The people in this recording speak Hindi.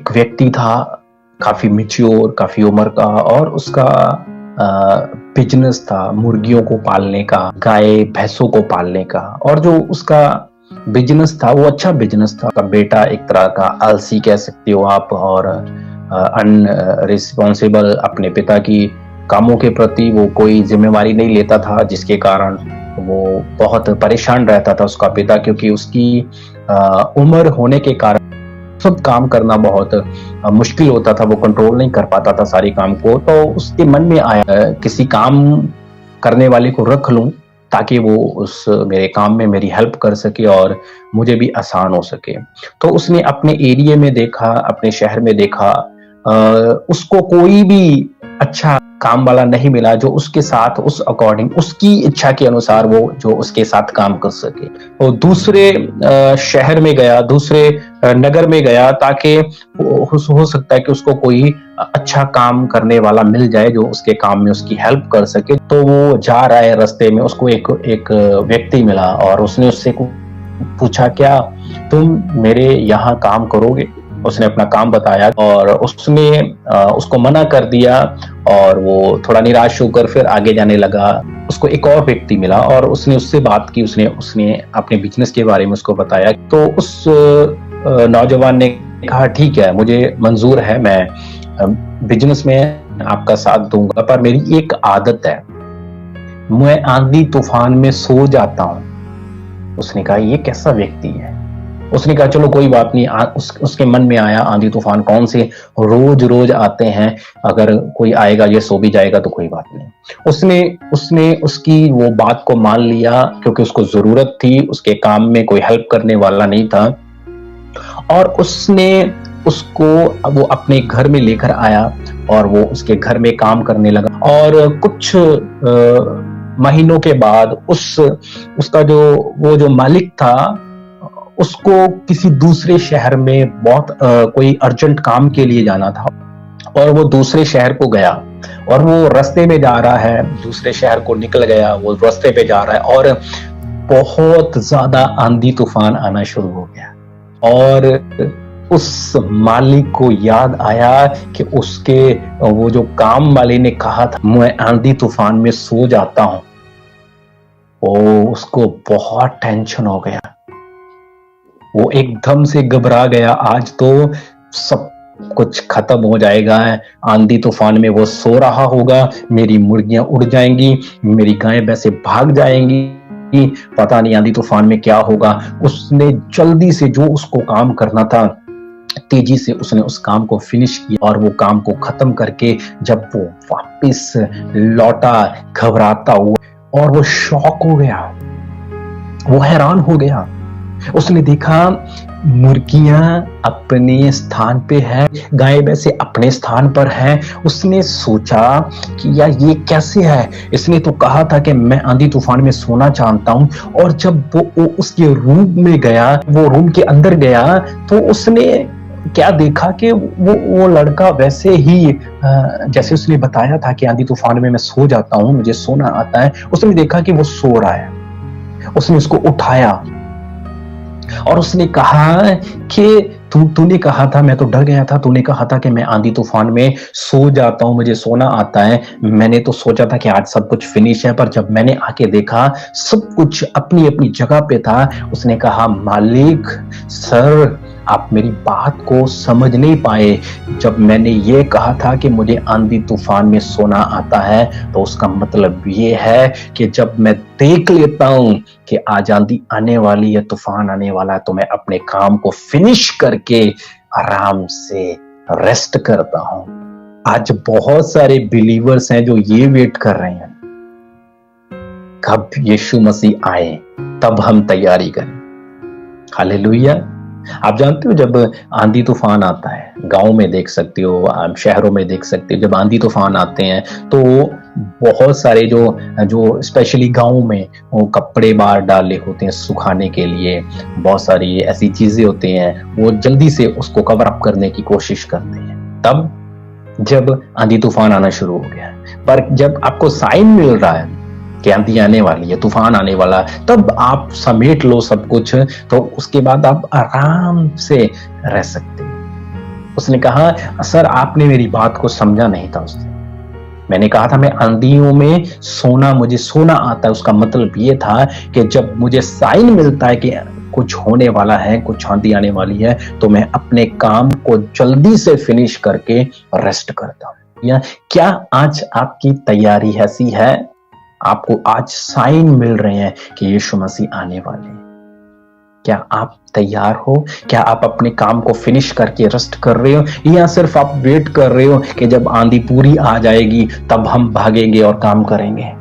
एक व्यक्ति था, काफ़ी मैच्योर, काफ़ी उम्र का, और उसका बिज़नेस था मुर्गियों को पालने का, गाय-भैंसों को पालने का। और जो उसका बिज़नेस था वो अच्छा बिज़नेस था। उसका बेटा एक तरह का आलसी कह सकते हो आप, और अनरिस्पॉन्सिबल, अपने पिता की कामों के प्रति वो कोई ज़िम्मेवारी नहीं लेता था, जिसके कारण वो बहुत परेशान रहता था उसका पिता, क्योंकि उसकी उम्र होने के कारण सब काम करना बहुत मुश्किल होता था, वो कंट्रोल नहीं कर पाता था सारे काम को। तो उसके मन में आया किसी काम करने वाले को रख लूं, ताकि वो उस मेरे काम में मेरी हेल्प कर सके और मुझे भी आसान हो सके। तो उसने अपने एरिया में देखा, अपने शहर में देखा, उसको कोई भी अच्छा काम वाला नहीं मिला जो उसके साथ उस अकॉर्डिंग उसकी इच्छा के अनुसार वो जो उसके साथ काम कर सके। वो दूसरे शहर में गया, दूसरे नगर में गया, ताकि हो सकता है कि उसको कोई अच्छा काम करने वाला मिल जाए जो उसके काम में उसकी हेल्प कर सके। तो वो जा रहा है, रास्ते में उसको एक व्यक्ति मिला और उसने उससे पूछा, क्या तुम मेरे यहाँ काम करोगे? उसने अपना काम बताया और उसने उसको मना कर दिया, और वो थोड़ा निराश होकर फिर आगे जाने लगा। उसको एक और व्यक्ति मिला और उसने उससे बात की, उसने अपने बिजनेस के बारे में उसको बताया। तो उस नौजवान ने कहा, ठीक है, मुझे मंजूर है, मैं बिजनेस में आपका साथ दूंगा, पर मेरी एक आदत है, मैं आंधी तूफान में सो जाता हूं। उसने कहा, ये कैसा व्यक्ति है? उसने कहा, चलो कोई बात नहीं। उसके मन में आया, आंधी तूफान कौन से रोज रोज आते हैं, अगर कोई आएगा ये सो भी जाएगा तो कोई बात नहीं। उसने उसकी वो बात को मान लिया, क्योंकि उसको जरूरत थी, उसके काम में कोई हेल्प करने वाला नहीं था। और उसने उसको वो अपने घर में लेकर आया और वो उसके घर में काम करने लगा। और कुछ महीनों के बाद उसका जो मालिक था, उसको किसी दूसरे शहर में बहुत कोई अर्जेंट काम के लिए जाना था, और वो दूसरे शहर को गया। और वो रास्ते में जा रहा है, दूसरे शहर को निकल गया, वो रास्ते पे जा रहा है, और बहुत ज्यादा आंधी तूफान आना शुरू हो गया। और उस मालिक को याद आया कि उसके वो जो काम वाले ने कहा था, मैं आंधी तूफान में सो जाता हूं। उसको बहुत टेंशन हो गया, वो एकदम से घबरा गया। आज तो सब कुछ खत्म हो जाएगा, आंधी तूफान में वो सो रहा होगा, मेरी मुर्गियां उड़ जाएंगी, मेरी गायें भैंसे भाग जाएंगी, पता नहीं आंधी तूफान में क्या होगा। उसने जल्दी से जो उसको काम करना था, तेजी से उसने उस काम को फिनिश किया, और वो काम को खत्म करके जब वो वापस लौटा घबराता हुआ, और वो शॉक हो गया, वो हैरान हो गया। उसने देखा मुर्गियां अपने स्थान पे है, गाय भैंसे अपने स्थान पर है। उसने सोचा कि यार ये कैसे है, इसने तो कहा था कि मैं आंधी तूफान में सोना चाहता हूं। और जब वो उसके रूम में गया, वो रूम के अंदर गया, तो उसने क्या देखा कि वो लड़का वैसे ही जैसे उसने बताया था कि आंधी तूफान में मैं सो जाता हूं, मुझे सोना आता है। उसने देखा कि वो सो रहा है। उसने उसको उठाया और उसने कहा कि तूने कहा था, मैं तो डर गया था, तूने कहा था कि मैं आंधी तूफान में सो जाता हूं, मुझे सोना आता है। मैंने तो सोचा था कि आज सब कुछ फिनिश है, पर जब मैंने आके देखा सब कुछ अपनी अपनी जगह पे था। उसने कहा, मालिक सर, आप मेरी बात को समझ नहीं पाए। जब मैंने ये कहा था कि मुझे आंधी तूफान में सोना आता है, तो उसका मतलब ये है कि जब मैं देख लेता हूं कि आज आंधी आने वाली है, तूफान आने वाला है, तो मैं अपने काम को फिनिश करके आराम से रेस्ट करता हूं। आज बहुत सारे बिलीवर्स हैं जो ये वेट कर रहे हैं, कब यीशु मसीह आए तब हम तैयारी करें। हालेलुया। आप जानते हो, जब आंधी तूफान आता है, गांव में देख सकते हो, आप शहरों में देख सकते हो, जब आंधी तूफान आते हैं तो बहुत सारे जो स्पेशली गांव में वो कपड़े बाहर डाले होते हैं सुखाने के लिए, बहुत सारी ऐसी चीजें होती हैं, वो जल्दी से उसको कवर अप करने की कोशिश करते हैं। तब जब आंधी तूफान आना शुरू हो गया, पर जब आपको साइन मिल रहा है कि आंधी आने वाली है, तूफान आने वाला, तब आप समेट लो सब कुछ, तो उसके बाद आप आराम से रह सकते हैं। उसने कहा, सर आपने मेरी बात को समझा नहीं था उस दिन। मैंने कहा था मैं आंधियों में मुझे सोना आता है। उसका मतलब ये था कि जब मुझे साइन मिलता है कि कुछ होने वाला है, कुछ आंधी आने वाली है, तो मैं अपने काम को जल्दी से फिनिश करके रेस्ट करता हूं। या क्या आज आपकी तैयारी ऐसी है? आपको आज साइन मिल रहे हैं कि यीशु मसीह आने वाले हैं। क्या आप तैयार हो? क्या आप अपने काम को फिनिश करके रेस्ट कर रहे हो, या सिर्फ आप वेट कर रहे हो कि जब आंधी पूरी आ जाएगी तब हम भागेंगे और काम करेंगे?